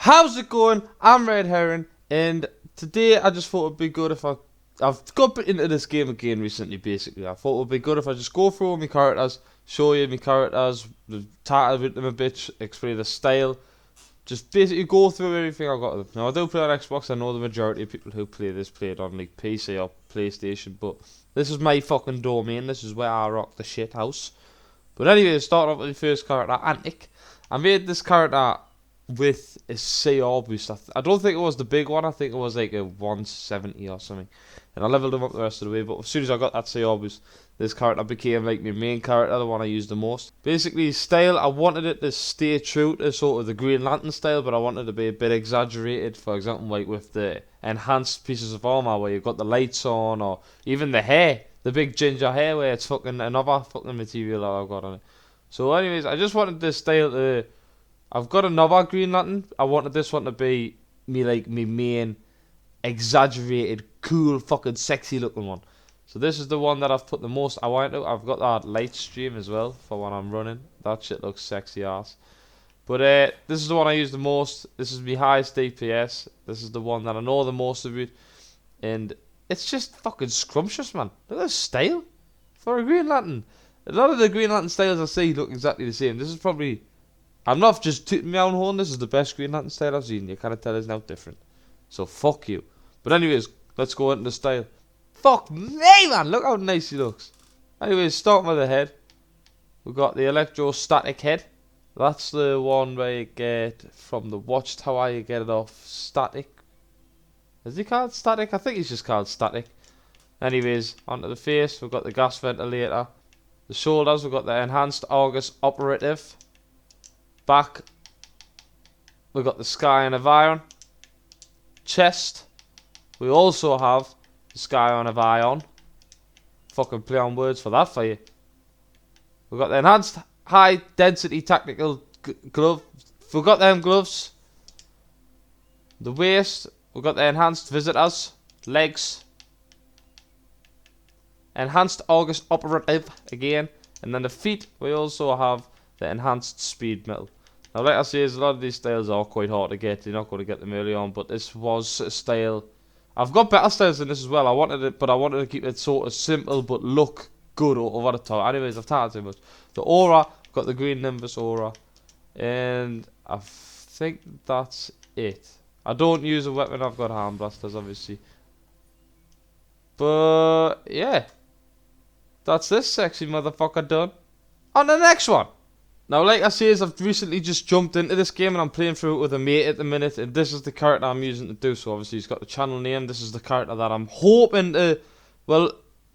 How's it going? I'm Red Heron, and today I just thought it'd be good if I've got into this game again recently. Basically, I thought it'd be good if I just go through my characters, show you my characters, title with them a bit, explain the style, just basically go through everything I got of them. Now I do play on Xbox. I know the majority of people who play this play it on like PC or PlayStation, but this is my fucking domain. This is where I rock the shit house. But anyway, start off with the first character, Antic. I made this character with a CR boost. I don't think it was the big one. I think it was like a 170 or something. And I leveled him up the rest of the way. But as soon as I got that CR boost, this character became like my main character, the one I used the most. Basically, his style, I wanted it to stay true to sort of the Green Lantern style, but I wanted it to be a bit exaggerated. For example, like with the enhanced pieces of armor where you've got the lights on, or even the hair, the big ginger hair where it's fucking another fucking material that I've got on it. So anyways, I just wanted this style to... I've got another Green Lantern. I wanted this one to be me main exaggerated, cool, fucking sexy looking one. So this is the one that I've put the most I want to. I've got that light stream as well for when I'm running. That shit looks sexy ass. But this is the one I use the most. This is my highest DPS. This is the one that I know the most about. And it's just fucking scrumptious, man. Look at the style for a Green Lantern. A lot of the Green Lantern styles I see look exactly the same. This is probably... I'm not just tooting my own horn. This is the best Green Lantern style I've seen. You can't tell it's now different. So fuck you. But anyways, let's go into the style. Fuck me, man. Look how nice he looks. Anyways, starting with the head. We've got the electrostatic head. That's the one where you get from the watchtower. You get it off static. Is he called static? I think he's just called static. Anyways, onto the face. We've got the gas ventilator. The shoulders. We've got the enhanced Argus operative. Back, we've got the Scion of Iron. Chest, we also have the Scion of Iron. Fucking play on words for that for you. We've got the enhanced high density tactical glove. We've got them gloves. The waist, we've got the enhanced visitors. Legs, enhanced Argus operative again. And then the feet, we also have the enhanced speed metal. Now, like I say, a lot of these styles are quite hard to get. You're not going to get them early on, but this was a style. I've got better styles than this as well. I wanted to keep it sort of simple but look good over the top. Anyways, I've talked too much. The aura, I've got the green Nimbus aura, and I think that's it. I don't use a weapon. I've got hand blasters, obviously. But yeah, that's this sexy motherfucker done. On the next one. Now, like I say, I've recently just jumped into this game and I'm playing through it with a mate at the minute, and this is the character I'm using to do so. Obviously, he's got the channel name. This is the character that I'm hoping to... Well,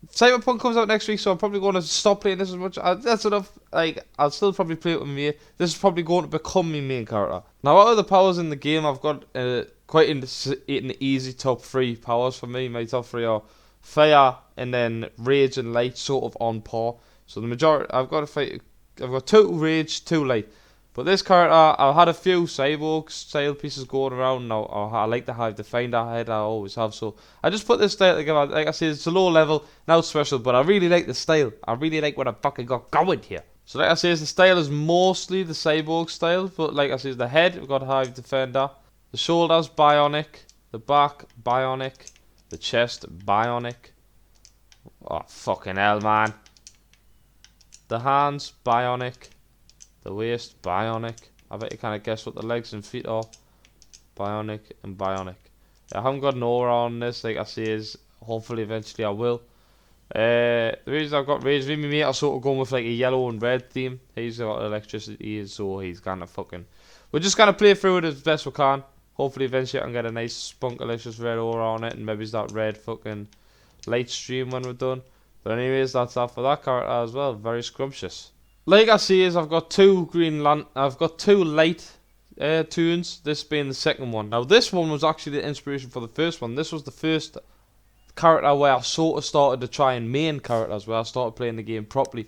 Cyberpunk comes out next week, so I'm probably going to stop playing this as much. That's enough. Like, I'll still probably play it with me. This is probably going to become my main character. Now, out of the powers in the game, I've got quite an easy top 3 powers for me. My top 3 are fire and then rage and light, sort of on par. So the majority, I've got 2 rage, 2 light. But this character, I've had a few cyborg style pieces going around now. I like to have the Finder head, I always have. So I just put this style together. Like I said, it's a low level, now it's special, but I really like the style. I really like what I fucking got going here. So like I said, the style is mostly the cyborg style. But like I said, the head, we've got Hive Defender. The shoulders, bionic. The back, bionic. The chest, bionic. Oh, fucking hell, man. The hands, bionic. The waist, bionic. I bet you kind of guess what the legs and feet are. Bionic and bionic. I haven't got an aura on this, like I say, is hopefully eventually I will. The reason I've got rage, me and mate are sort of going with like a yellow and red theme. He's got electricity, so he's kind of fucking... We're just going to play through it as best we can. Hopefully eventually I can get a nice spunkalicious red aura on it, and maybe it's that red fucking light stream when we're done. But anyways, that's that for that character as well. Very scrumptious. Like I say, I've got 2 I've got 2 light tunes. This being the second one. Now this one was actually the inspiration for the first one. This was the first character where I sort of started to try and main characters, where I started playing the game properly.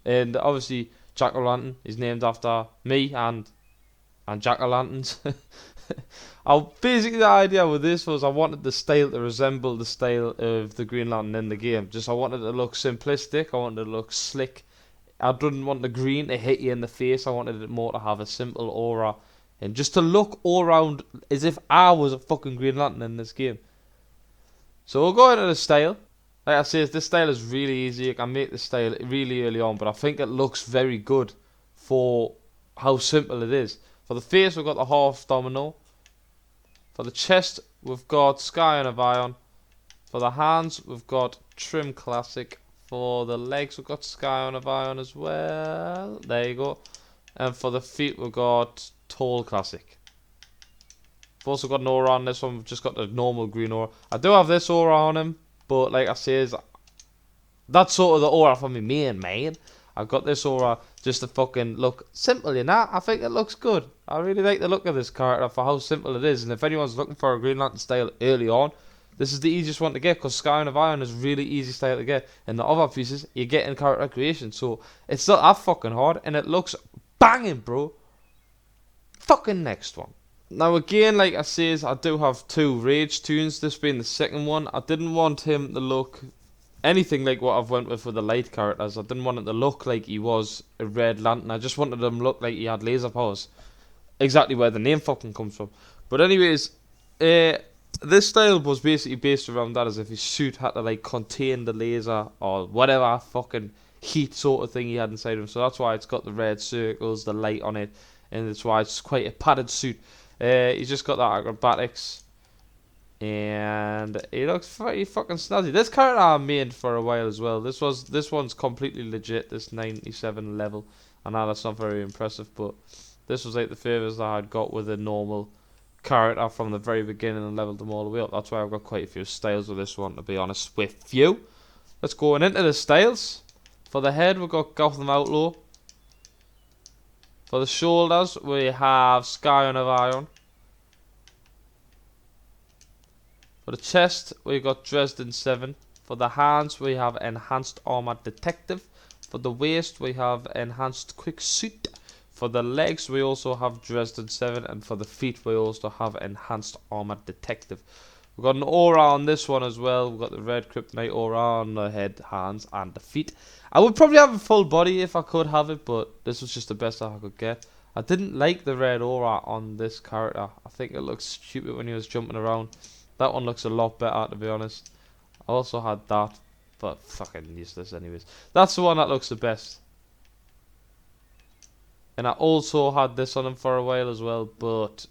And obviously, Jack-O-Lantern is named after me and Jack-O-Lanterns. Basically the idea with this was I wanted the style to resemble the style of the Green Lantern in the game. Just I wanted it to look simplistic, I wanted it to look slick. I didn't want the green to hit you in the face, I wanted it more to have a simple aura And just to look all around as if I was a fucking Green Lantern in this game. So we'll go into the style. Like I said, this style is really easy. You can make this style really early on, but I think it looks very good for how simple it is. For the face, we've got the half domino. For the chest, we've got Scion of Iron. For the hands, we've got Trim Classic. For the legs, we've got Scion of Iron as well. There you go. And for the feet, we've got Tall Classic. We've also got an aura on this one. We've just got the normal green aura. I do have this aura on him, but like I say, that's sort of the aura for me main, man. I've got this aura just to fucking look simple, you know? I think it looks good. I really like the look of this character for how simple it is. And if anyone's looking for a Green Lantern style early on, this is the easiest one to get, because Scion of Iron is really easy style to get. And the other pieces, you get in character creation. So it's not that fucking hard, and it looks banging, bro. Fucking next one. Now again, like I says, I do have 2 Rage tunes, this being the second one. I didn't want him to look anything like what I've went with the light characters. I didn't want him to look like he was a Red Lantern. I just wanted him to look like he had laser powers. Exactly where the name fucking comes from. But anyways, this style was basically based around that, as if his suit had to like contain the laser or whatever fucking heat sort of thing he had inside him. So that's why it's got the red circles, the light on it, and that's why it's quite a padded suit. He's just got that acrobatics, and he looks pretty fucking snazzy. This character I made for a while as well. This one's completely legit. This 97 level. I know that's not very impressive, but this was like the furthest I had got with a normal character from the very beginning and leveled them all the way up. That's why I've got quite a few styles with this one, to be honest with you. Let's go into the styles. For the head, we've got Gotham Outlaw. For the shoulders, we have Scion of Iron. For the chest, we got Dresden 7. For the hands, we have Enhanced Armored Detective. For the waist, we have Enhanced Quick Suit. For the legs, we also have Dresden 7. And for the feet, we also have Enhanced Armored Detective. We've got an aura on this one as well. We've got the red kryptonite aura on the head, hands, and the feet. I would probably have a full body if I could have it, but this was just the best I could get. I didn't like the red aura on this character. I think it looks stupid when he was jumping around. That one looks a lot better, to be honest. I also had that, but fucking useless anyways. That's the one that looks the best. And I also had this on him for a while as well, but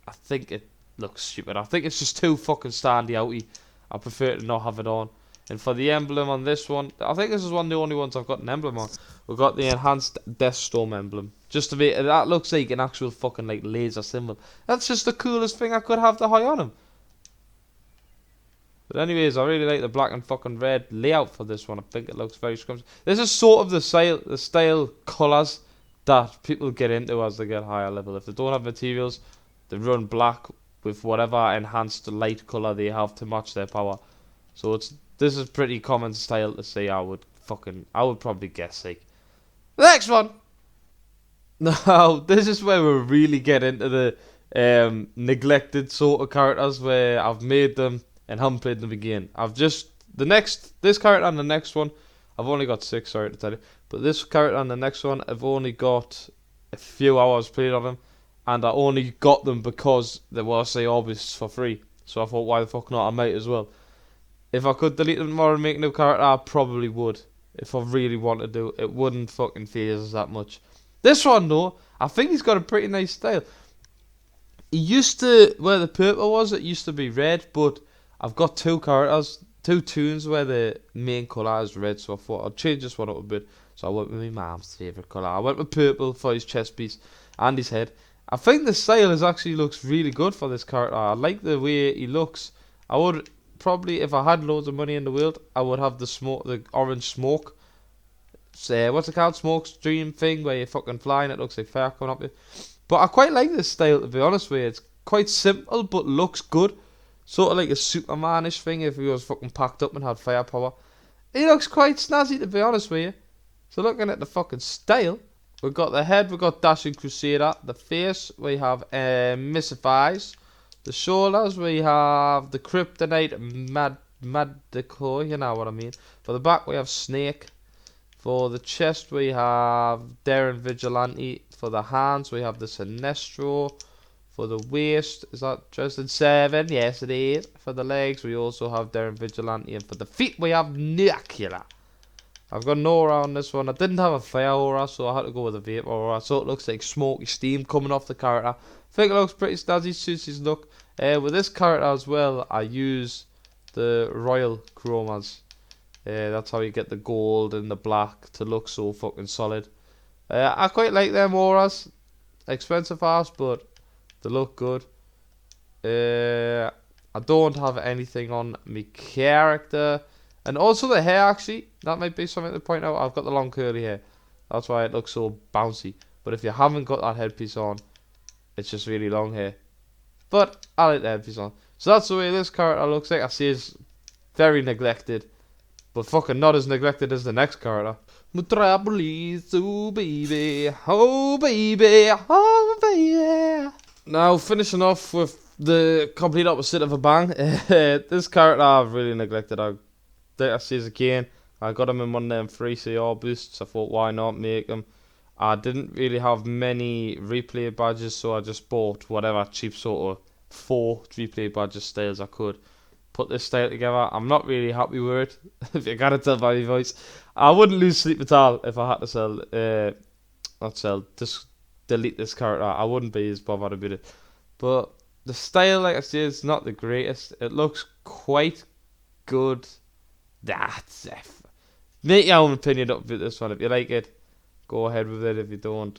I think it looks stupid. I think it's just too fucking standy outy. I prefer to not have it on. And for the emblem on this one, I think this is one of the only ones I've got an emblem on. We've got the enhanced Deathstorm emblem. Just to be, that looks like an actual fucking like laser symbol. That's just the coolest thing I could have to high on him. But anyways, I really like the black and fucking red layout for this one. I think it looks very scrumptious. This is sort of the style colours that people get into as they get higher level. If they don't have materials, they run black with whatever enhanced light colour they have to match their power. So this is pretty common style to say. I would probably guess like. The next one. Now this is where we really get into the neglected sort of characters, where I've made them and haven't played them again. This character and the next one, I've only got 6, sorry to tell you, but this character and the next one, I've only got a few hours played on them, and I only got them because they were, say, obvious for free. So I thought, why the fuck not? I might as well. If I could delete them tomorrow and make a new character, I probably would. If I really wanted to, it wouldn't fucking phase us that much. This one though, I think he's got a pretty nice style. He used to, where the purple was, it used to be red, but I've got 2 characters, 2 tunes where the main colour is red, so I thought I'd change this one up a bit. So I went with my mom's favourite colour. I went with purple for his chest piece and his head. I think the style actually looks really good for this character. I like the way he looks. I would probably, if I had loads of money in the world, I would have the orange smoke. What's it called? Smoke stream thing where you're fucking flying. It looks like fire coming up you. But I quite like this style, to be honest with you. It's quite simple but looks good. Sort of like a Superman-ish thing if he was fucking packed up and had firepower. He looks quite snazzy, to be honest with you. So looking at the fucking style, we've got the head, we've got Dashing Crusader. The face, we have Missive Eyes. The shoulders, we have the Kryptonite Mad Decoy, you know what I mean. For the back, we have Snake. For the chest, we have Daring Vigilante. For the hands, we have the Sinestro. For the waist, is that Dresden 7? Yes, it is. For the legs, we also have Daring Vigilante. And for the feet, we have Nuclear. I've got an aura on this one. I didn't have a fire aura, so I had to go with a vapor aura. So it looks like smoky steam coming off the character. I think it looks pretty snazzy, suits his look. With this character as well, I use the Royal Chromas. That's how you get the gold and the black to look so fucking solid. I quite like them auras. Expensive ass, but they look good. I don't have anything on my character. And also the hair, actually. That might be something to point out. I've got the long curly hair. That's why it looks so bouncy. But if you haven't got that headpiece on, it's just really long hair. But I like the headpiece on. So that's the way this character looks like. I see it's very neglected. But fucking not as neglected as the next character. Metropolis, oh baby, oh baby, oh baby. Now finishing off with the complete opposite of a bang. This character I've really neglected. I see again. I got him in one of them free CR boosts. I thought, why not make him? I didn't really have many replay badges, so I just bought whatever cheap sort of 4 replay badges styles I could. Put this style together. I'm not really happy with it. If you gotta tell by my voice, I wouldn't lose sleep at all if I had to just delete this character. I wouldn't be as bothered about it. But the style, like I say, is not the greatest. It looks quite good. That's it. Make your own opinion up about this one. If you like it, go ahead with it. If you don't,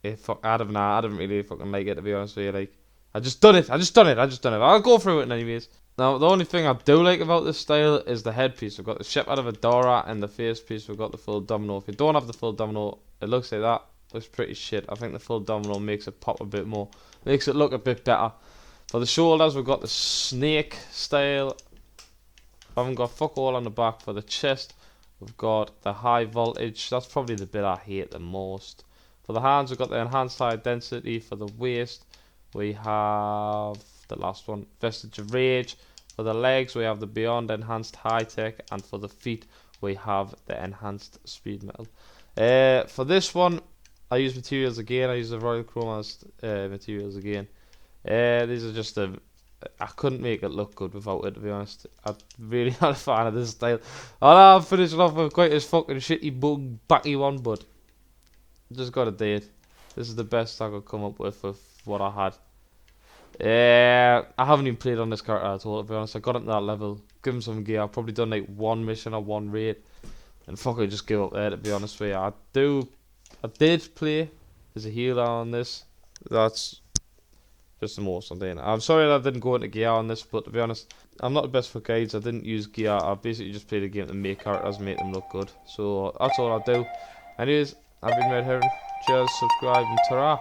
I don't really fucking like it, to be honest with you. Like, I just done it. I'll go through it anyways. Now, the only thing I do like about this style is the headpiece. We've got the ship out of Adora, and the face piece, we've got the full domino. If you don't have the full domino, it looks like that. Looks pretty shit. I think the full domino makes it pop a bit more. Makes it look a bit better. For the shoulders, we've got the snake style. I haven't got fuck all on the back. For the chest, we've got the high voltage. That's probably the bit I hate the most. For the hands, we've got the enhanced high density. For the waist, we have the last one, Vestige of Rage. For the legs, we have the Beyond Enhanced High Tech. And for the feet, we have the Enhanced Speed Metal. For this one, I use materials again. I use the Royal Chromas materials again. These are just I couldn't make it look good without it, to be honest. I'm really not a fan of this style. I know I'm finishing off with quite a fucking shitty bug backy one, but just gotta do it. This is the best I could come up with what I had. I haven't even played on this character at all, to be honest. I got him to that level, give him some gear. I've probably done like 1 mission or 1 raid, and fucking just give up there, to be honest with you. I did play as a healer on this. That's just the most I'm doing. I'm sorry that I didn't go into gear on this, but to be honest, I'm not the best for guides. I didn't use gear. I basically just played the game to make characters, make them look good. So that's all I do. Anyways, I've been Red Heron. Cheers, subscribe, and ta-ra.